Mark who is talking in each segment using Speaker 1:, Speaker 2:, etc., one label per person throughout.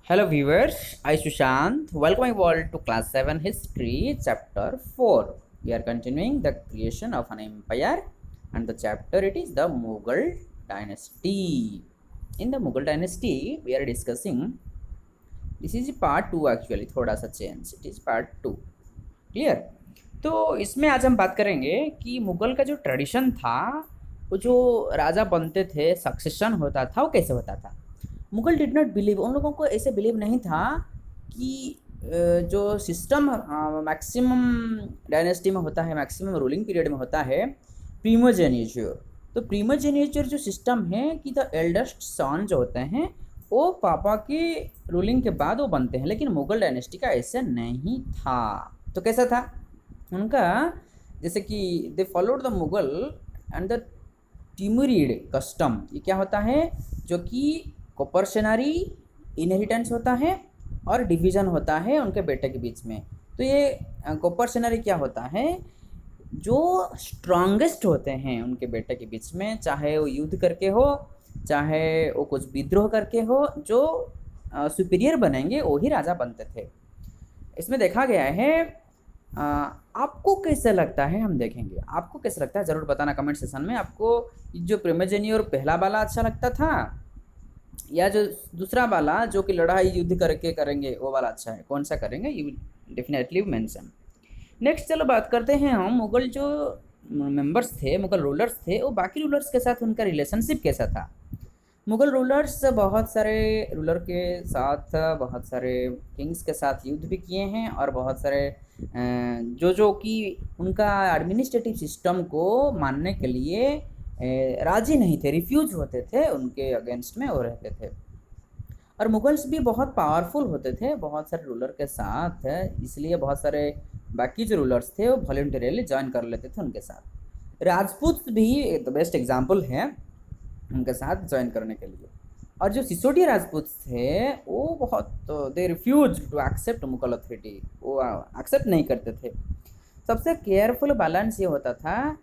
Speaker 1: Hello viewers, I Sushant. Welcome you all to class 7 history chapter 4. We are continuing the creation of an empire and the chapter it is the Mughal dynasty. In the Mughal dynasty we are discussing, this is part 2 actually, थोड़ा सा change, it is part 2. Clear? तो इसमें आज हम बात करेंगे कि मुगल का जो ट्रेडिशन था, वो जो राजा बनते थे, सक्सेशन होता था, वो कैसे होता था। मुगल डिड नॉट बिलीव, उन लोगों को ऐसे बिलीव नहीं था कि जो सिस्टम मैक्सिमम डायनेस्टी में होता है, मैक्सिमम रूलिंग पीरियड में होता है, प्रीमोजेनिचर। तो प्रीमोजेनिचर जो सिस्टम है कि द एल्डेस्ट सन जो होते हैं वो पापा के रूलिंग के बाद वो बनते हैं, लेकिन मुगल डायनेस्टी का ऐसा नहीं था। तो कैसा था उनका, जैसे कि they followed the Mughal and the Timurid custom. ये क्या होता है, जो कि कोपरशनरी इनहेरिटेंस होता है और डिवीज़न होता है उनके बेटे के बीच में। तो ये कोपरशनरी क्या होता है, जो स्ट्रांगेस्ट होते हैं उनके बेटे के बीच में, चाहे वो युद्ध करके हो, चाहे वो कुछ विद्रोह करके हो, जो सुपीरियर बनेंगे वो ही राजा बनते थे। इसमें देखा गया है। आपको कैसा लगता है, हम देखेंगे आपको कैसा लगता है, ज़रूर बताना कमेंट सेशन में। आपको जो प्रीमोजेनियर पहला वाला अच्छा लगता था या जो दूसरा वाला जो कि लड़ाई युद्ध करके करेंगे वो वाला अच्छा है, कौन सा करेंगे, यू डेफिनेटली मेंशन। नेक्स्ट चलो बात करते हैं हम, मुगल जो मेंबर्स थे, मुगल रूलर्स थे, वो बाकी रूलर्स के साथ उनका रिलेशनशिप कैसा था। मुगल रूलर्स बहुत सारे रूलर के साथ, बहुत सारे किंग्स के साथ युद्ध भी किए हैं, और बहुत सारे जो कि उनका एडमिनिस्ट्रेटिव सिस्टम को मानने के लिए राजी नहीं थे, रिफ्यूज होते थे, उनके अगेंस्ट में वो रहते थे। और मुगल्स भी बहुत पावरफुल होते थे बहुत सारे रूलर के साथ, इसलिए बहुत सारे बाकी जो रूलर्स थे वो वॉलंटरीली ज्वाइन कर लेते थे उनके साथ। राजपूत भी द बेस्ट एग्जाम्पल है उनके साथ ज्वाइन करने के लिए। और जो सिसोदिया राजपूत थे वो बहुत, they refuse to accept Mughal authority, वो एक्सेप्ट नहीं करते थे। सबसे केयरफुल बैलेंस ये होता था,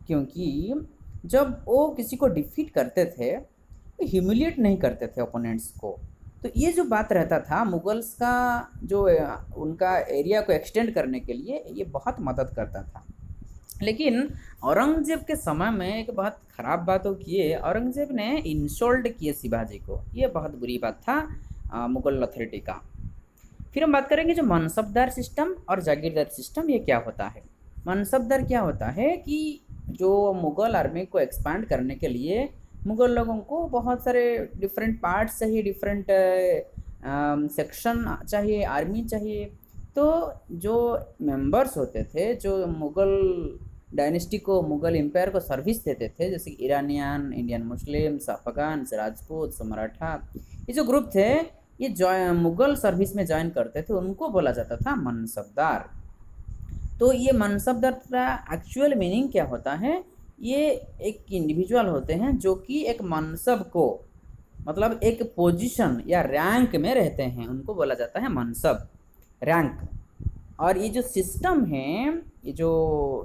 Speaker 1: क्योंकि जब वो किसी को डिफीट करते थे तो ह्यूमिलिएट नहीं करते थे ओपोनेंट्स को। तो ये जो बात रहता था मुगल्स का, जो उनका एरिया को एक्सटेंड करने के लिए ये बहुत मदद करता था। लेकिन औरंगजेब के समय में एक बहुत ख़राब बात हो किए, औरंगजेब ने इंसल्ट किए शिवाजी को, ये बहुत बुरी बात था मुगल अथॉरिटी का। फिर हम बात करेंगे जो मनसबदार सिस्टम और जागीरदार सिस्टम, ये क्या होता है। मनसबदार क्या होता है कि जो मुगल आर्मी को एक्सपांड करने के लिए मुगल लोगों को बहुत सारे डिफरेंट पार्ट्स चाहिए, डिफरेंट सेक्शन चाहिए, आर्मी चाहिए। तो जो मेंबर्स होते थे, जो मुगल डायनेस्टी को, मुगल एम्पायर को सर्विस देते थे, जैसे कि Iranian, Indian Muslims, Afghan, Rajput, Maratha, ये जो ग्रुप थे, ये मुगल सर्विस में ज्वाइन करते थे, उनको बोला जाता था मनसबदार। तो ये मनसबदार का एक्चुअल मीनिंग क्या होता है, ये एक इंडिविजुअल होते हैं जो कि एक मनसब को, मतलब एक पोजीशन या रैंक में रहते हैं, उनको बोला जाता है मनसब, रैंक। और ये जो सिस्टम है, ये जो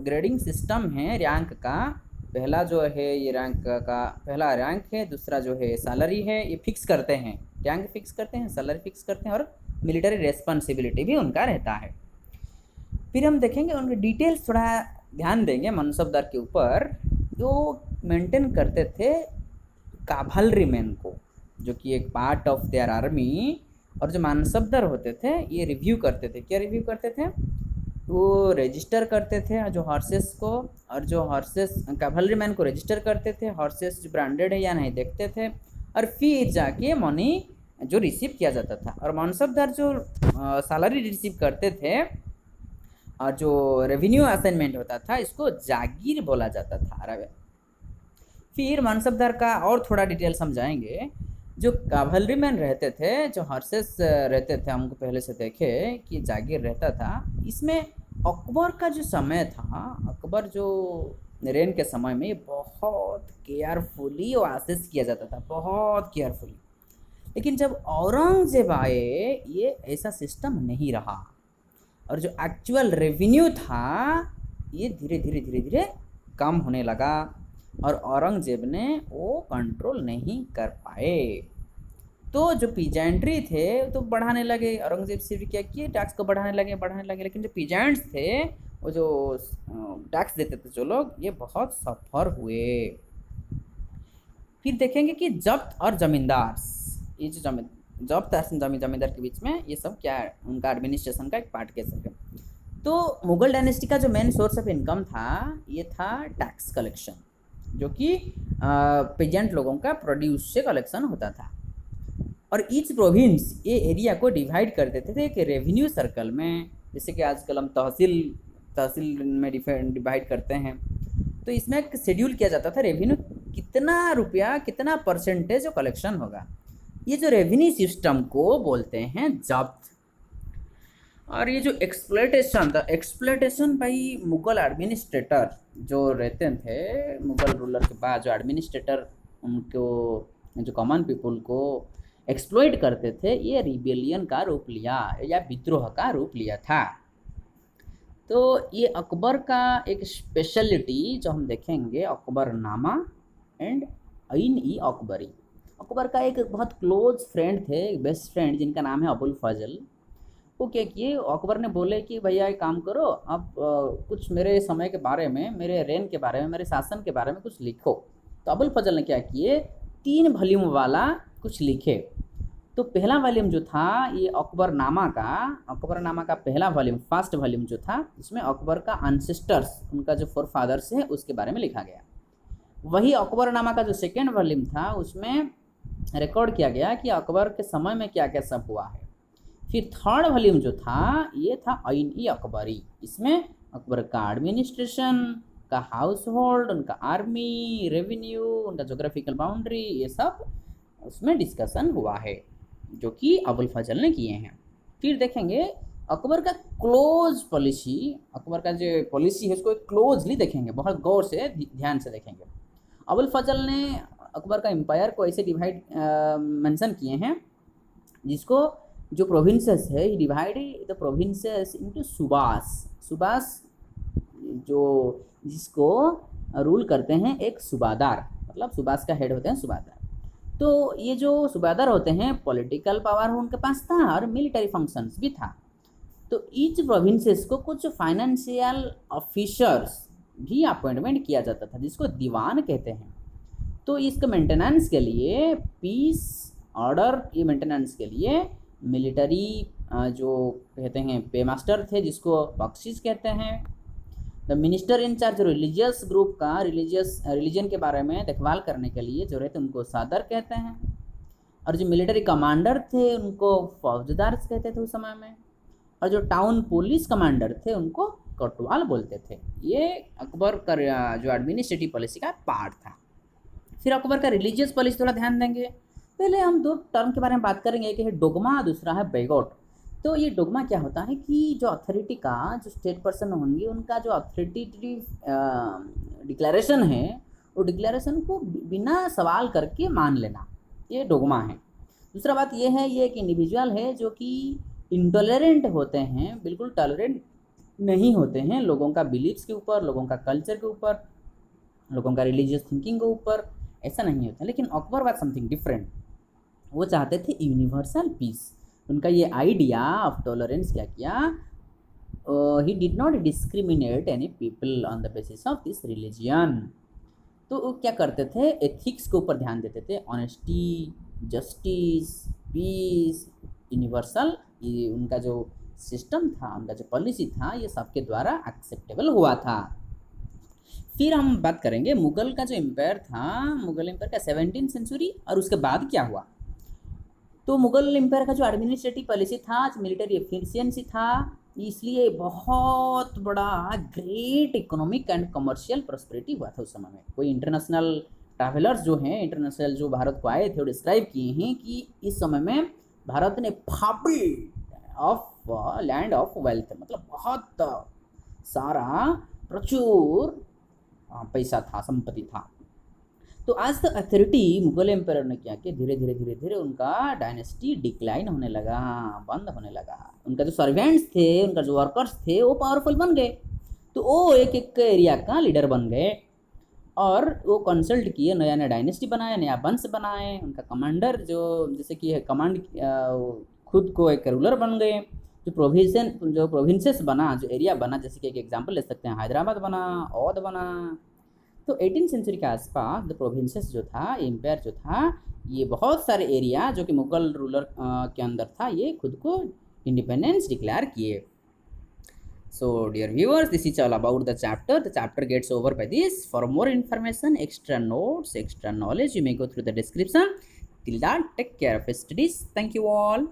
Speaker 1: ग्रेडिंग सिस्टम है रैंक का, पहला जो है ये रैंक का पहला रैंक है, दूसरा जो है सैलरी है, ये फिक्स करते हैं, रैंक फिक्स करते हैं, सैलरी फिक्स करते हैं, और मिलिट्री रेस्पॉन्सिबिलिटी भी उनका रहता है। फिर हम देखेंगे उनके डिटेल्स, थोड़ा ध्यान देंगे मनसबदार के ऊपर। जो मेंटेन करते थे कावलरी मैन को, जो कि एक पार्ट ऑफ देयर आर्मी। और जो मनसबदार होते थे ये रिव्यू करते थे, क्या रिव्यू करते थे, वो रजिस्टर करते थे जो हॉर्सेस को, और जो हॉर्सेस कावलरी मैन को रजिस्टर करते थे, हॉर्सेस जो ब्रांडेड है या नहीं देखते थे, और फिर जाके मनी जो रिसीव किया जाता था। और मनसबदार जो सैलरी रिसीव करते थे और जो रेवेन्यू असाइनमेंट होता था, इसको जागीर बोला जाता था। फिर मनसबदार का और थोड़ा डिटेल समझाएंगे। जो कावलरी मैन रहते थे, जो हॉर्सेस रहते थे, हमको पहले से देखे कि जागीर रहता था। इसमें अकबर का जो समय था, अकबर जो रेन के समय में, ये बहुत केयरफुली वो असेस किया जाता था, बहुत केयरफुली। लेकिन जब औरंगजेब आए, ये ऐसा सिस्टम नहीं रहा, और जो एक्चुअल रेवेन्यू था ये धीरे धीरे धीरे धीरे कम होने लगा, और औरंगजेब ने वो कंट्रोल नहीं कर पाए। तो जो पीजेंट्री थे तो बढ़ाने लगे, औरंगजेब सिर्फ क्या किए, टैक्स को बढ़ाने लगे, लेकिन जो पीजेंट्स थे वो जो टैक्स देते थे जो लोग, ये बहुत सफर हुए। फिर देखेंगे कि जब्त और जमींदार, ये जो जब्त और जमींदार के बीच में ये सब क्या है, उनका एडमिनिस्ट्रेशन का एक पार्ट कह सकते हैं। तो मुगल डायनेस्टी का जो मेन सोर्स ऑफ इनकम था ये था टैक्स कलेक्शन, जो कि पेजेंट लोगों का प्रोड्यूस से कलेक्शन होता था। और ईच प्रोविंस ये एरिया को डिवाइड कर देते थे कि रेवेन्यू सर्कल में, जैसे कि आजकल हम तहसील में डिवाइड करते हैं, तो इसमें एक शेड्यूल किया जाता था रेवेन्यू कितना रुपया कितना परसेंटेज जो कलेक्शन होगा। ये जो रेवेन्यू सिस्टम को बोलते हैं जब्त। और ये जो एक्सप्लोइटेशन बाई मुगल एडमिनिस्ट्रेटर जो रहते थे, मुगल रूलर के बाद जो एडमिनिस्ट्रेटर उनको जो कॉमन पीपल को एक्सप्लॉइट करते थे, ये रिबेलियन का रूप लिया या विद्रोह का रूप लिया था। तो ये अकबर का एक स्पेशलिटी जो हम देखेंगे, अकबरनामा एंड आइन ई अकबरी। अकबर का एक बहुत क्लोज फ्रेंड थे, बेस्ट फ्रेंड, जिनका नाम है अबुल फजल। वो क्या किए, अकबर ने बोले कि भैया एक काम करो, आप कुछ मेरे समय के बारे में, मेरे रेन के बारे में, मेरे शासन के बारे में कुछ लिखो। तो अबुल फजल ने क्या किए, 3 वॉल्यूम वाला कुछ लिखे। तो पहला वॉल्यूम जो था ये अकबरनामा का पहला वॉल्यूम, फर्स्ट वॉल्यूम जो था, इसमें अकबर का अनसेस्टर्स, उनका जो फोर फादर्स है उसके बारे में लिखा गया। वही अकबरनामा का जो सेकेंड वॉल्यूम था उसमें रिकॉर्ड किया गया कि अकबर के समय में क्या क्या सब हुआ है। फिर थर्ड वॉल्यूम जो था ये था आइन ई अकबरी। इसमें अकबर का एडमिनिस्ट्रेशन, का हाउस होल्ड, उनका आर्मी, रेवेन्यू, उनका जोग्राफिकल बाउंड्री, ये सब उसमें डिस्कशन हुआ है, जो कि अबुल फजल ने किए हैं। फिर देखेंगे अकबर का क्लोज पॉलिसी, अकबर का जो पॉलिसी है उसको क्लोजली देखेंगे, बहुत गौर से ध्यान से देखेंगे। अबुल फजल ने अकबर का एम्पायर को ऐसे डिवाइड मेंशन किए हैं, जिसको जो प्रोविंसेस है, ही divided the provinces into subas, जो जिसको रूल करते हैं एक सूबादार, मतलब सूबास का हेड होते हैं सूबादार। तो ये जो सूबादार होते हैं, पॉलिटिकल पावर उनके पास था और मिलिट्री फंक्शंस भी था। तो ईच प्रोविंसेस को कुछ फाइनेंशियल ऑफिसर्स भी अपॉइंटमेंट किया जाता था, जिसको दीवान कहते हैं। तो इसके मेंटेनेंस के लिए, पीस ऑर्डर ये मेंटेनेंस के लिए मिलिट्री जो कहते हैं पे मास्टर थे, जिसको बख्शिश कहते हैं। The minister in charge religious group का, रिलीजन के बारे में देखभाल करने के लिए जो रहते उनको सदर कहते हैं। और जो मिलिट्री कमांडर थे उनको फौजदार कहते थे उस समय में। और जो टाउन पुलिस कमांडर थे उनको कोतवाल बोलते थे। ये अकबर का जो एडमिनिस्ट्रेटिव पॉलिसी का पार्ट था। फिर अकबर का रिलीजियस पॉलिसी थोड़ा ध्यान देंगे। पहले हम 2 टर्म के बारे में बात करेंगे, एक है डोगमा, दूसरा है बेगोट। तो ये डोगमा क्या होता है कि जो अथॉरिटी का जो स्टेट पर्सन होंगे उनका जो अथॉरिटेटिव डिक्लेरेशन है, वो डिक्लेरेशन को बिना सवाल करके मान लेना, ये डोगमा है। दूसरा बात ये है, ये एक इंडिविजुअल है जो कि इंटॉलरेंट होते हैं, बिल्कुल टॉलरेंट नहीं होते हैं लोगों का बिलीफ्स के ऊपर, लोगों का कल्चर के ऊपर, लोगों का रिलीजियस थिंकिंग के ऊपर, ऐसा नहीं होता। लेकिन अकबर वाज समथिंग डिफरेंट, वो चाहते थे यूनिवर्सल पीस। उनका ये आइडिया ऑफ टॉलरेंस क्या किया, he did not discriminate any people on the basis of this religion. तो वो क्या करते थे, एथिक्स के ऊपर ध्यान देते थे, ऑनेस्टी, जस्टिस, पीस, यूनिवर्सल, ये उनका जो सिस्टम था, उनका जो पॉलिसी था, ये सबके द्वारा एक्सेप्टेबल हुआ था। फिर हम बात करेंगे मुगल का जो एम्पायर था, मुगल एम्पायर का 17वीं सेंचुरी और उसके बाद क्या हुआ। तो मुगल एम्पायर का जो एडमिनिस्ट्रेटिव पॉलिसी था, मिलिट्री एफिशिएंसी था, इसलिए बहुत बड़ा great economic and commercial prosperity हुआ था उस समय में। कोई इंटरनेशनल ट्रैवलर्स जो हैं, इंटरनेशनल जो भारत को आए थे, वो डिस्क्राइब किए हैं कि इस समय में भारत ने फाबल ऑफ लैंड ऑफ वेल्थ, मतलब बहुत सारा प्रचुर पैसा था, संपत्ति था। तो आज द अथॉरिटी मुगल एम्पायर ने क्या किया, धीरे धीरे उनका डायनेस्टी डिक्लाइन होने लगा, बंद होने लगा। उनका जो सर्वेंट्स थे, उनका जो वर्कर्स थे, वो पावरफुल बन गए। तो वो एक एक एरिया का लीडर बन गए। और वो कंसल्ट किए, नया नया डायनेस्टी बनाए, नया वंश बनाए, उनका कमांडर जो जैसे कि कमांड खुद को एक रूलर बन गए, जो प्रोविंसेस बना, जो एरिया बना, जैसे कि एक एग्जांपल ले सकते हैं, हैदराबाद बना, औध बना। तो 18 सेंचुरी के आसपास द प्रोविंसेस जो था, एम्पायर जो था, ये बहुत सारे एरिया जो कि मुगल रूलर के अंदर था, ये खुद को इंडिपेंडेंस डिक्लेयर किए। So dear viewers, this is all about the chapter. The chapter gets over by this. For more information, extra notes, extra knowledge, you may go through the description. Till that, take care of your studies. Thank you all.